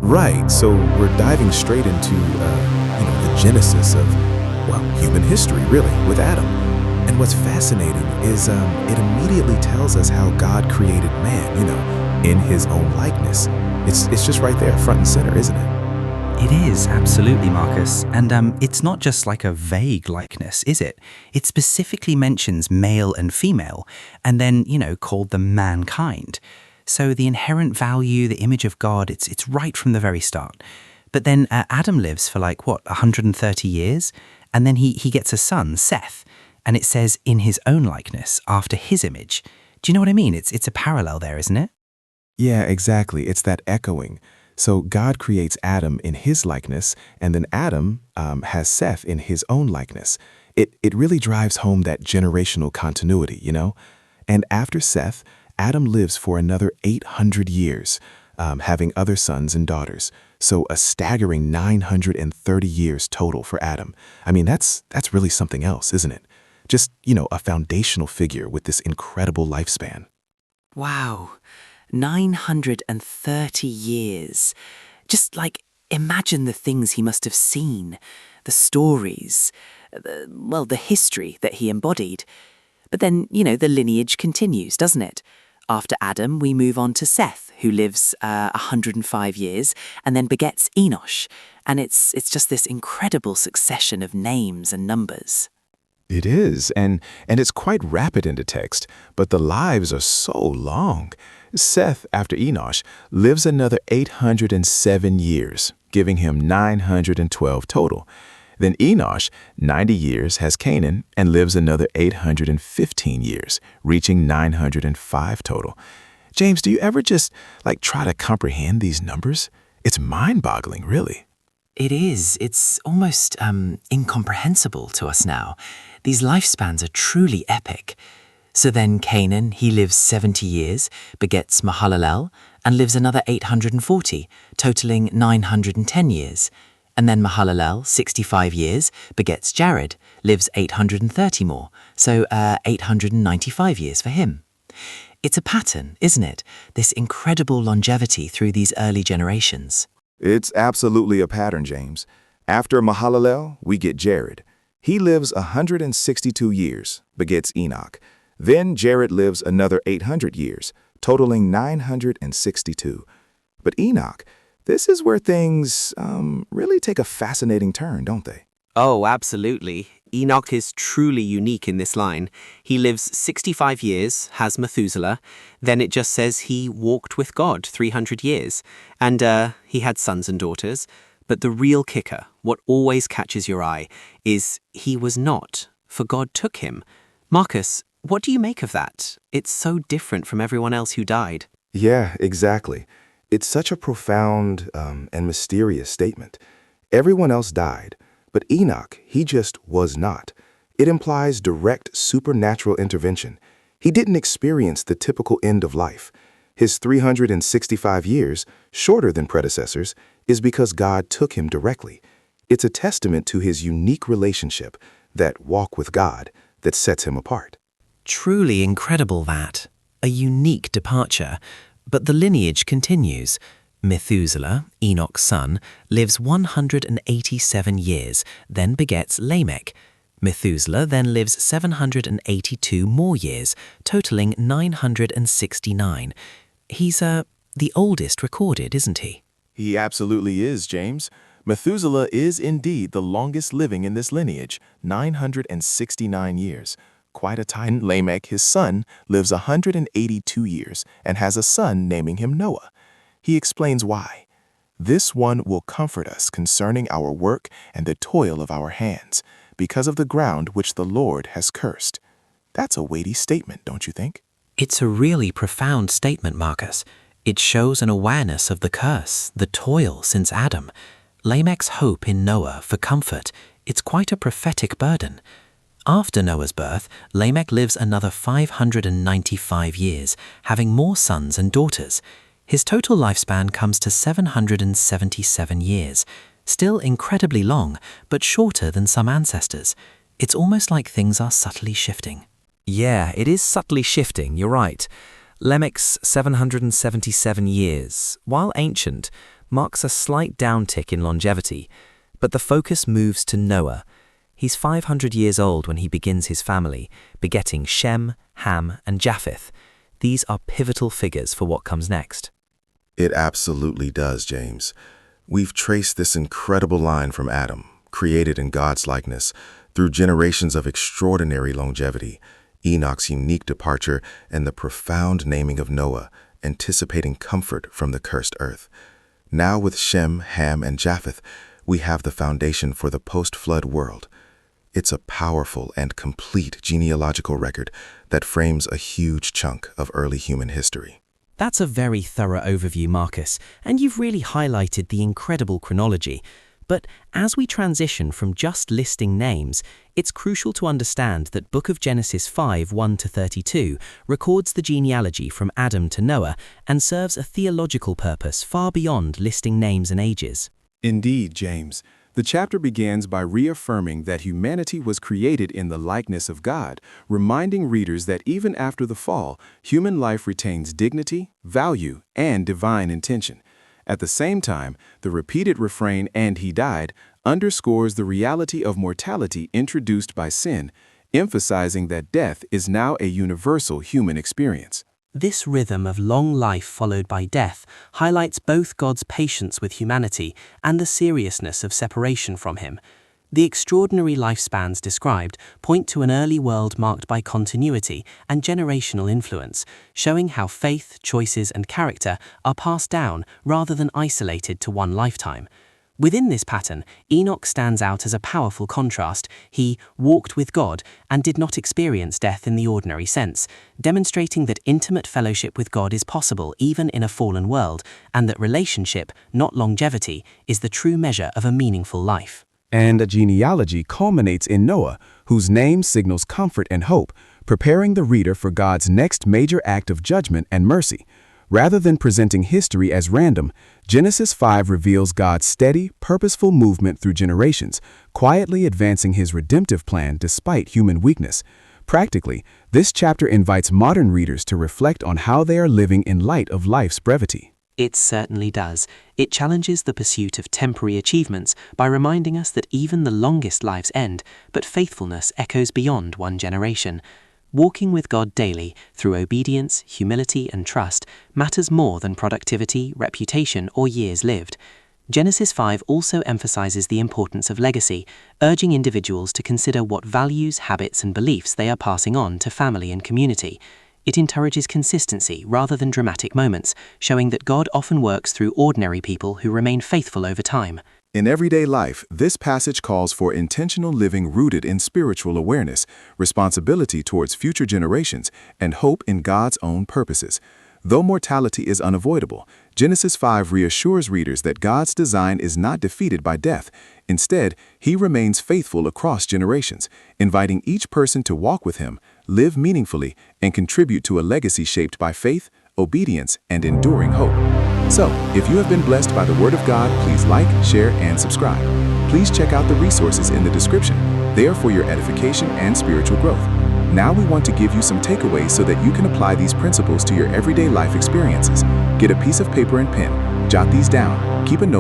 Right, so we're diving straight into, the genesis of, well, human history, really, with Adam. And what's fascinating is it immediately tells us how God created man, in his own likeness. It's just right there, front and center, isn't it? It is, absolutely, Marcus. And it's not just like a vague likeness, is it? It specifically mentions male and female, and then, called them mankind. So the inherent value, the image of God, it's right from the very start. But then Adam lives for 130 years, and then he gets a son, Seth, and it says in his own likeness, after his image. Do you know what I mean? It's a parallel there, isn't it? Yeah, exactly. It's that echoing. So God creates Adam in his likeness, and then Adam has Seth in his own likeness. It really drives home that generational continuity, And after Seth, Adam lives for another 800 years, having other sons and daughters. So a staggering 930 years total for Adam. I mean, that's really something else, isn't it? Just, a foundational figure with this incredible lifespan. Wow, 930 years. Just imagine the things he must have seen, the stories, the history that he embodied. But then, the lineage continues, doesn't it? After Adam, we move on to Seth, who lives 105 years and then begets Enoch. And it's just this incredible succession of names and numbers. It is, and it's quite rapid in the text, but the lives are so long. Seth, after Enoch, lives another 807 years, giving him 912 total. Then Enoch, 90 years, has Canaan and lives another 815 years, reaching 905 total. James, do you ever just try to comprehend these numbers? It's mind-boggling, really. It is. It's almost incomprehensible to us now. These lifespans are truly epic. So then Canaan, he lives 70 years, begets Mahalalel, and lives another 840, totaling 910 years. And then Mahalalel, 65 years, begets Jared, lives 830 more, so 895 years for him. It's a pattern, isn't it? This incredible longevity through these early generations. It's absolutely a pattern, James. After Mahalalel, we get Jared. He lives 162 years, begets Enoch. Then Jared lives another 800 years, totaling 962. But Enoch, this is where things really take a fascinating turn, don't they? Oh, absolutely. Enoch is truly unique in this line. He lives 65 years, has Methuselah. Then it just says he walked with God 300 years. And he had sons and daughters. But the real kicker, what always catches your eye, is he was not, for God took him. Marcus, what do you make of that? It's so different from everyone else who died. Yeah, exactly. It's such a profound and mysterious statement. Everyone else died, but Enoch, he just was not. It implies direct supernatural intervention. He didn't experience the typical end of life. His 365 years, shorter than predecessors, is because God took him directly. It's a testament to his unique relationship, that walk with God, that sets him apart. Truly incredible that. A unique departure. But the lineage continues. Methuselah, Enoch's son, lives 187 years, then begets Lamech. Methuselah then lives 782 more years, totaling 969. He's the oldest recorded, isn't he? He absolutely is, James. Methuselah is indeed the longest living in this lineage, 969 years. Quite a time. Lamech, his son, lives 182 years and has a son naming him Noah. He explains why. This one will comfort us concerning our work and the toil of our hands, because of the ground which the Lord has cursed. That's a weighty statement, don't you think? It's a really profound statement, Marcus. It shows an awareness of the curse, the toil since Adam. Lamech's hope in Noah for comfort. It's quite a prophetic burden. After Noah's birth, Lamech lives another 595 years, having more sons and daughters. His total lifespan comes to 777 years, still incredibly long, but shorter than some ancestors. It's almost like things are subtly shifting. Yeah, it is subtly shifting, you're right. Lamech's 777 years, while ancient, marks a slight downtick in longevity, but the focus moves to Noah. He's 500 years old when he begins his family, begetting Shem, Ham, and Japheth. These are pivotal figures for what comes next. It absolutely does, James. We've traced this incredible line from Adam, created in God's likeness, through generations of extraordinary longevity, Enoch's unique departure, and the profound naming of Noah, anticipating comfort from the cursed earth. Now with Shem, Ham, and Japheth, we have the foundation for the post-flood world. It's a powerful and complete genealogical record that frames a huge chunk of early human history. That's a very thorough overview, Marcus, and you've really highlighted the incredible chronology. But as we transition from just listing names, it's crucial to understand that Book of Genesis 5:1-32 records the genealogy from Adam to Noah and serves a theological purpose far beyond listing names and ages. Indeed, James. The chapter begins by reaffirming that humanity was created in the likeness of God, reminding readers that even after the fall, human life retains dignity, value, and divine intention. At the same time, the repeated refrain, "and he died," underscores the reality of mortality introduced by sin, emphasizing that death is now a universal human experience. This rhythm of long life followed by death highlights both God's patience with humanity and the seriousness of separation from him. The extraordinary lifespans described point to an early world marked by continuity and generational influence, showing how faith, choices, and character are passed down rather than isolated to one lifetime. Within this pattern, Enoch stands out as a powerful contrast. He walked with God and did not experience death in the ordinary sense, demonstrating that intimate fellowship with God is possible even in a fallen world, and that relationship, not longevity, is the true measure of a meaningful life. And a genealogy culminates in Noah, whose name signals comfort and hope, preparing the reader for God's next major act of judgment and mercy. Rather than presenting history as random, Genesis 5 reveals God's steady, purposeful movement through generations, quietly advancing his redemptive plan despite human weakness. Practically, this chapter invites modern readers to reflect on how they are living in light of life's brevity. It certainly does. It challenges the pursuit of temporary achievements by reminding us that even the longest lives end, but faithfulness echoes beyond one generation. Walking with God daily, through obedience, humility, and trust, matters more than productivity, reputation, or years lived. Genesis 5 also emphasizes the importance of legacy, urging individuals to consider what values, habits, and beliefs they are passing on to family and community. It encourages consistency rather than dramatic moments, showing that God often works through ordinary people who remain faithful over time. In everyday life, this passage calls for intentional living rooted in spiritual awareness, responsibility towards future generations, and hope in God's own purposes. Though mortality is unavoidable, Genesis 5 reassures readers that God's design is not defeated by death. Instead, he remains faithful across generations, inviting each person to walk with him, live meaningfully, and contribute to a legacy shaped by faith, obedience, and enduring hope. So, if you have been blessed by the Word of God, please like, share, and subscribe. Please check out the resources in the description. They are for your edification and spiritual growth. Now we want to give you some takeaways so that you can apply these principles to your everyday life experiences. Get a piece of paper and pen, jot these down, keep a note